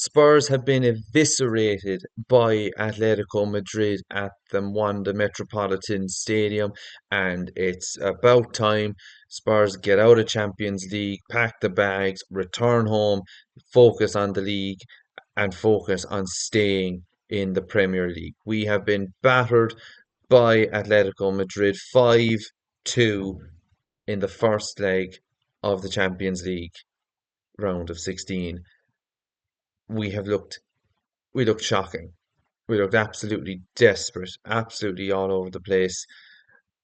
Spurs have been eviscerated by Atletico Madrid at the Wanda Metropolitan Stadium, and it's about time Spurs get out of Champions League, pack the bags, return home, focus on the league, and focus on staying in the Premier League. We have been battered by Atletico Madrid 5-2 in the first leg of the Champions League round of 16. We have looked we looked shocking. We looked absolutely desperate, absolutely all over the place.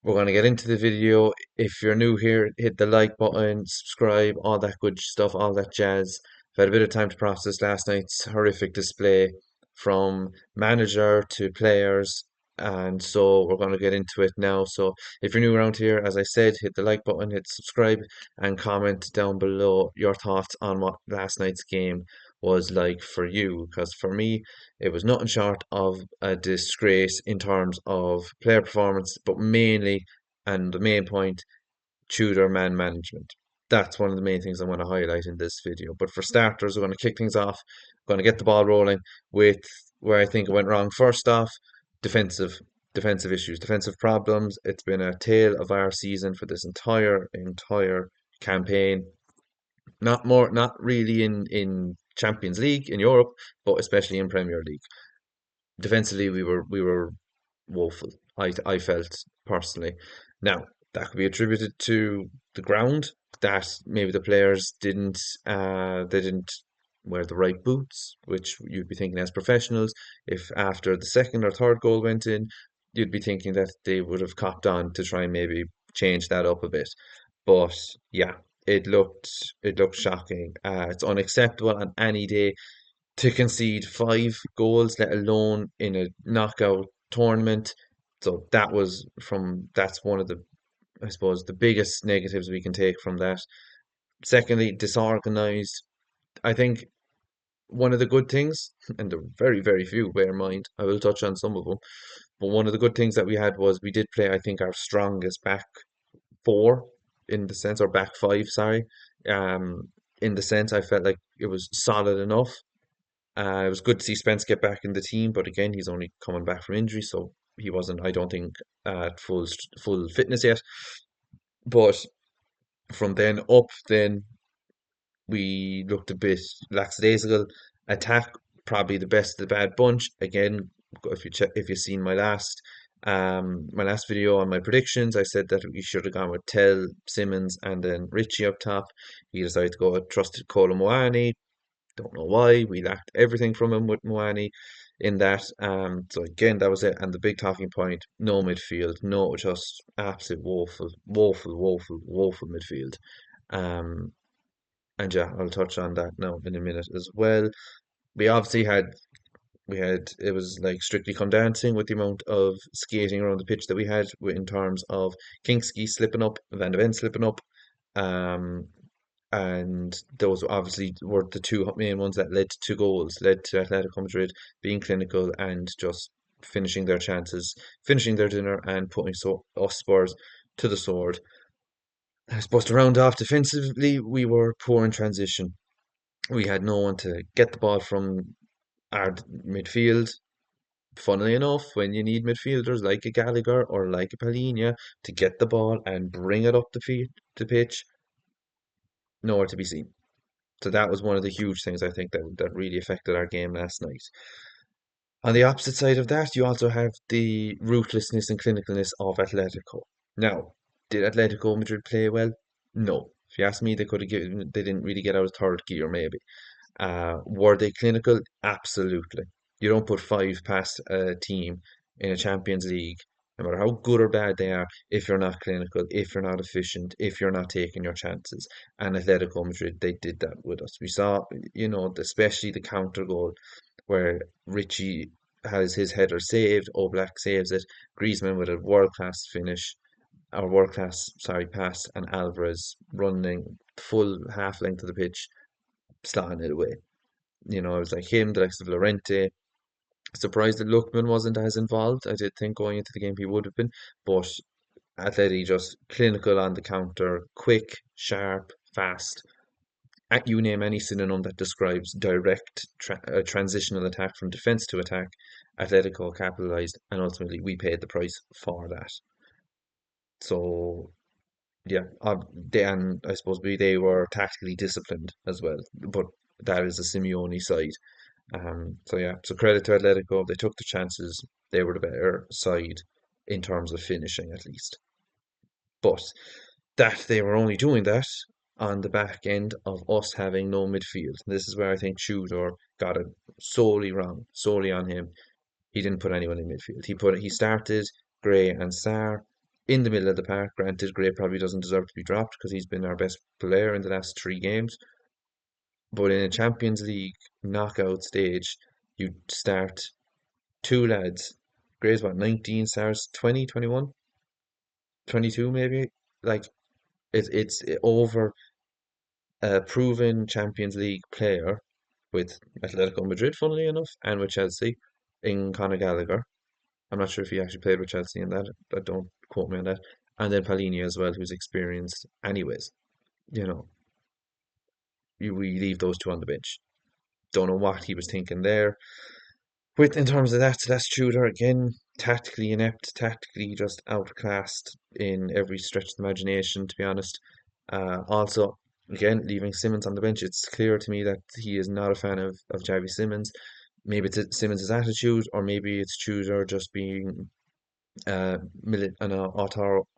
We're going to get into the video. If you're new here, hit the like button, subscribe, all that good stuff, all that jazz. I've had a bit of time to process last night's horrific display from manager to players, and so we're going to get into it now. So if you're new around here, as I said, hit the like button, hit subscribe, and comment down below your thoughts on what last night's game was like for you. Because for me, it was nothing short of a disgrace in terms of player performance, but mainly, and the main point, Tudor man management. That's one of the main things I want to highlight in this video. But for starters, we're going to kick things off. We're going to get the ball rolling with where I think it went wrong. First off, defensive defensive issues, defensive problems. It's been a tale of our season for this entire campaign. Not really in Champions League in Europe, but especially in Premier League. Defensively, we were woeful. I felt personally. Now that could be attributed to the ground, that maybe the players didn't wear the right boots, which you'd be thinking as professionals. If after the second or third goal went in, you'd be thinking that they would have copped on to try and maybe change that up a bit. But yeah, it looked shocking. It's unacceptable on any day to concede 5 goals, let alone in a knockout tournament. So that's one of the, I suppose, the biggest negatives we can take from that. Secondly, disorganized. I think one of the good things, and the very, very few, bear in mind, I will touch on some of them, but one of the good things that we had was we did play, I think, our strongest back four in the sense, or back five, sorry. Um, in the sense, I felt like it was solid enough. It was good to see Spence get back in the team, but again, he's only coming back from injury, so he wasn't, I don't think, at full fitness yet. But from then up, then we looked a bit lackadaisical. Attack, probably the best of the bad bunch. Again, if you've seen my last video on my predictions, I said that we should have gone with Tell, Simmons, and then Richie up top. He decided to go with trusted Kolo Muani. Don't know why. We lacked everything from him with Muani in that. So again, that was it. And the big talking point: no midfield, no, just absolute woeful midfield. Um, and yeah, I'll touch on that now in a minute as well. We obviously had it was like strictly come dancing with the amount of skating around the pitch that we had in terms of Kingski slipping up, Van de Ven slipping up. Um, and those obviously were the two main ones that led to 2 goals, led to Atletico Madrid being clinical and just finishing their chances, finishing their dinner, and putting us Spurs to the sword. I suppose to round off defensively, we were poor in transition. We had no one to get the ball from our midfield. Funnily enough, when you need midfielders like a Gallagher or like a Palhinha to get the ball and bring it up the pitch, nowhere to be seen. So that was one of the huge things I think that really affected our game last night. On the opposite side of that, you also have the ruthlessness and clinicalness of Atletico. Now, did Atletico Madrid play well? No. If you ask me, they didn't really get out of third gear, maybe. Were they clinical? Absolutely. You don't put 5 past a team in a Champions League, no matter how good or bad they are, if you're not clinical, if you're not efficient, if you're not taking your chances. And Atletico Madrid, they did that with us. We saw, especially the counter goal where Richie has his header saved, Oblak saves it, Griezmann with a world class finish, or world class, sorry, pass, and Alvarez running full half length of the pitch, slotting it away. It was like him, the likes of Llorente. Surprised that Lookman wasn't as involved. I did think going into the game he would have been, but Atleti just clinical on the counter, quick, sharp, fast. You name any synonym that describes direct transitional attack from defense to attack. Atletico capitalized, and ultimately we paid the price for that. So yeah, and I suppose they were tactically disciplined as well, but that is a Simeone side. So yeah, so credit to Atletico. They took the chances. They were the better side in terms of finishing, at least. But that they were only doing that on the back end of us having no midfield. This is where I think Tudor got it solely wrong, solely on him. He didn't put anyone in midfield. He started Gray and Sarr in the middle of the park. Granted, Gray probably doesn't deserve to be dropped because he's been our best player in the last three games. But in a Champions League knockout stage, you start two lads. Gray's what, 19, Sarr's 20, 21, 22 maybe? Like it's over a proven Champions League player with Atletico Madrid, funnily enough, and with Chelsea in Conor Gallagher. I'm not sure if he actually played with Chelsea in that, but don't quote me on that. And then Palhinha as well, who's experienced anyways. You know, we leave those two on the bench. Don't know what he was thinking there. With in terms of that, so that's Tudor again, tactically inept, tactically just outclassed in every stretch of the imagination, to be honest. Also, again, leaving Simmons on the bench, it's clear to me that he is not a fan of Javi Simmons. Maybe it's Simmons' attitude, or maybe it's Tudor just being an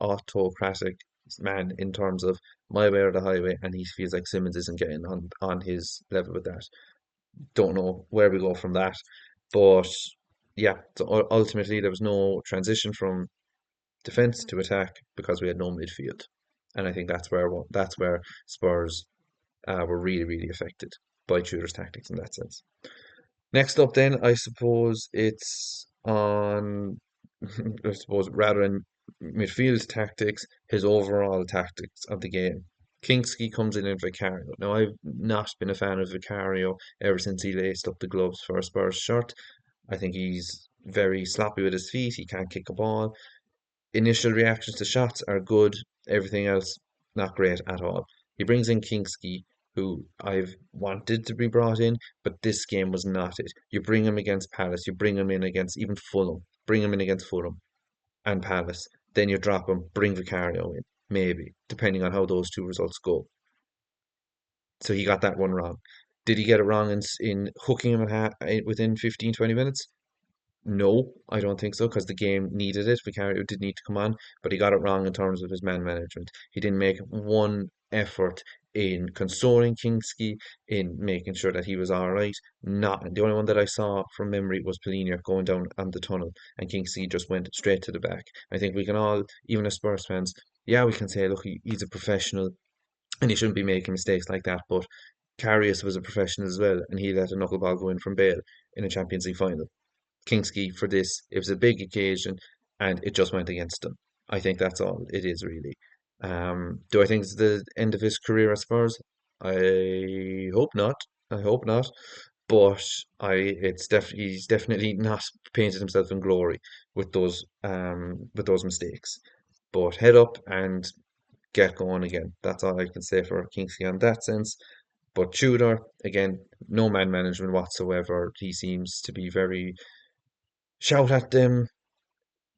autocratic man in terms of my way or the highway, and he feels like Simmons isn't getting on his level with that. Don't know where we go from that, but yeah. So ultimately, there was no transition from defense to attack because we had no midfield, and I think that's where Spurs were really really affected by Tudor's tactics in that sense. Next up, then, I suppose it's on, I suppose, rather than midfield tactics, his overall tactics of the game. Kingsley comes in Vicario. Now, I've not been a fan of Vicario ever since he laced up the gloves for a Spurs shirt. I think he's very sloppy with his feet. He can't kick a ball. Initial reactions to shots are good. Everything else, not great at all. He brings in Kingsley, who I've wanted to be brought in, but this game was not it. You bring him against Palace, you bring him in against even Fulham, bring him in against Fulham and Palace, then you drop him, bring Vicario in, maybe, depending on how those two results go. So he got that one wrong. Did he get it wrong in hooking him within 15, 20 minutes? No, I don't think so, because the game needed it. Vicario did need to come on, but he got it wrong in terms of his man management. He didn't make one effort in consoling Kingsley, in making sure that he was all right. Not the only one that I saw from memory was Palhinha going down on the tunnel, and Kingsley just went straight to the back. I think we can all, even as Spurs fans, yeah, we can say, look, he's a professional and he shouldn't be making mistakes like that. But Karius was a professional as well, and he let a knuckleball go in from Bale in a Champions League final. Kingsley for this. It was a big occasion and it just went against him. I think that's all it is really. Do I think it's the end of his career at Spurs? I hope not. I hope not. But he's definitely not painted himself in glory with those mistakes. But head up and get going again. That's all I can say for Kingsley on that sense. But Tudor, again, no man management whatsoever. He seems to be very shout at them,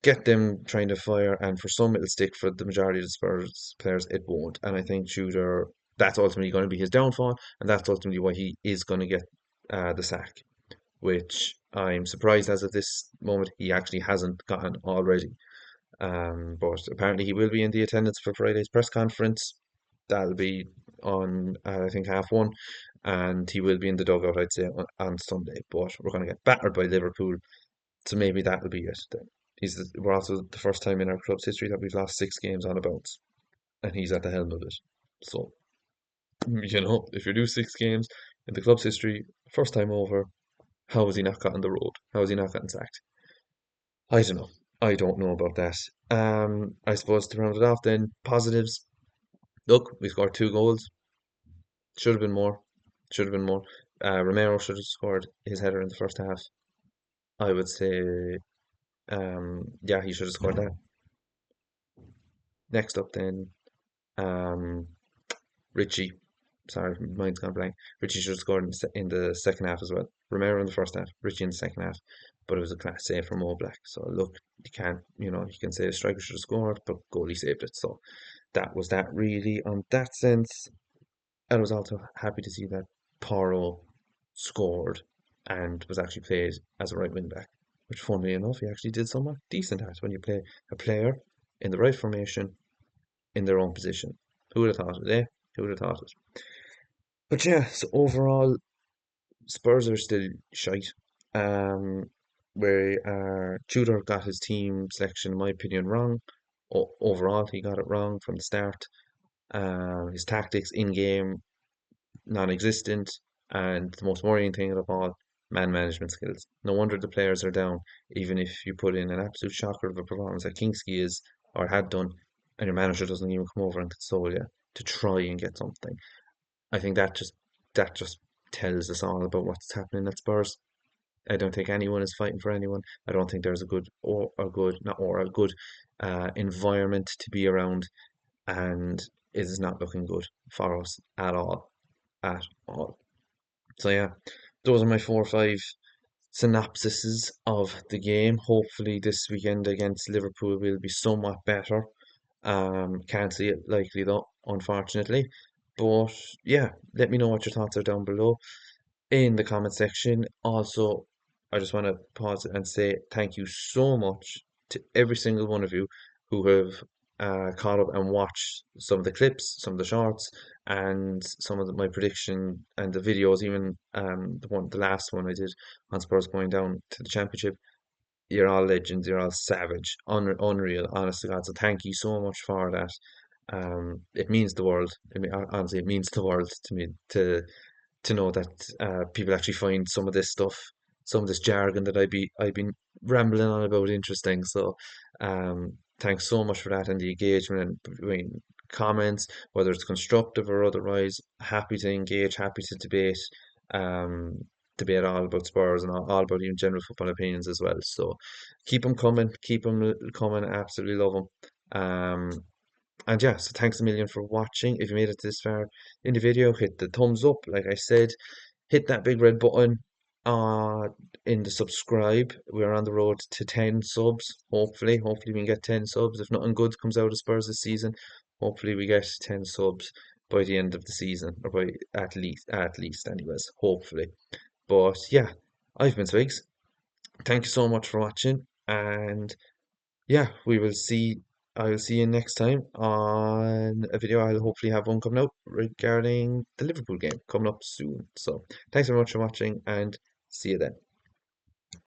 get them trying to fire, and for some it'll stick. For the majority of the Spurs players, it won't. And I think Tudor, that's ultimately going to be his downfall, and that's ultimately why he is going to get the sack, which I'm surprised as of this moment he actually hasn't gotten already. But apparently he will be in the attendance for Friday's press conference. That'll be on, I think, half one, and he will be in the dugout, I'd say, on Sunday. But we're going to get battered by Liverpool, so maybe that'll be it then. We're also the first time in our club's history that we've lost six games on a bounce, and he's at the helm of it. So, if you do six games in the club's history, first time over, how has he not gotten the road? How has he not gotten sacked? I don't know. I don't know about that. I suppose to round it off, then positives. Look, we scored two goals. Should have been more. Should have been more. Romero should have scored his header in the first half. I would say, yeah, he should have scored that. Next up, then, um, Richie. Sorry, mine's gone blank. Richie should have scored in the second half as well. Romero in the first half, Richie in the second half. But it was a class save from Mo Black. So look, you can't, you can say a striker should have scored, but goalie saved it. So that was that really on that sense. I was also happy to see that Poro scored and was actually played as a right wing back, which funnily enough he actually did somewhat decent at when you play a player in the right formation in their own position. Who would have thought it, eh? Who would have thought it? But yeah, so overall Spurs are still shite. Um, where Tudor got his team selection, in my opinion, wrong. Overall, he got it wrong from the start. His tactics in game non-existent, and the most worrying thing of all, man management skills. No wonder the players are down, even if you put in an absolute shocker of a performance like Kingsley is or had done, and your manager doesn't even come over and console you to try and get something. I think that just tells us all about what's happening at Spurs. I don't think anyone is fighting for anyone. I don't think there's a good or a good not or a good environment to be around, and it is not looking good for us at all, at all. So yeah, those are my 4 or 5 synopsises of the game. Hopefully this weekend against Liverpool will be somewhat better. Can't see it likely though, unfortunately. But yeah, let me know what your thoughts are down below in the comment section. Also, I just want to pause and say thank you so much to every single one of you who have caught up and watched some of the clips, some of the shorts, and some of my prediction and the videos. Even the last one I did on Spurs going down to the championship. You're all legends. You're all savage, unreal, honest to God. So thank you so much for that. It means the world. I mean, honestly, it means the world to me to know that people actually find some of this stuff, some of this jargon that I've been rambling on about interesting. So thanks so much for that and the engagement and between comments, whether it's constructive or otherwise. Happy to engage, happy to um, debate all about Spurs and all about even general football opinions as well. So keep them coming. Absolutely love them. And yeah, so thanks a million for watching. If you made it this far in the video, hit the thumbs up. Like I said, hit that big red button uh in the subscribe. We're on the road to 10 subs. Hopefully we can get 10 subs. If nothing good comes out of Spurs this season, hopefully we get 10 subs by the end of the season, or by at least anyways, hopefully. But yeah, I've been Swigz. Thank you so much for watching, and yeah, I will see you next time on a video. I'll hopefully have one coming out regarding the Liverpool game coming up soon. So thanks very much for watching and see you then.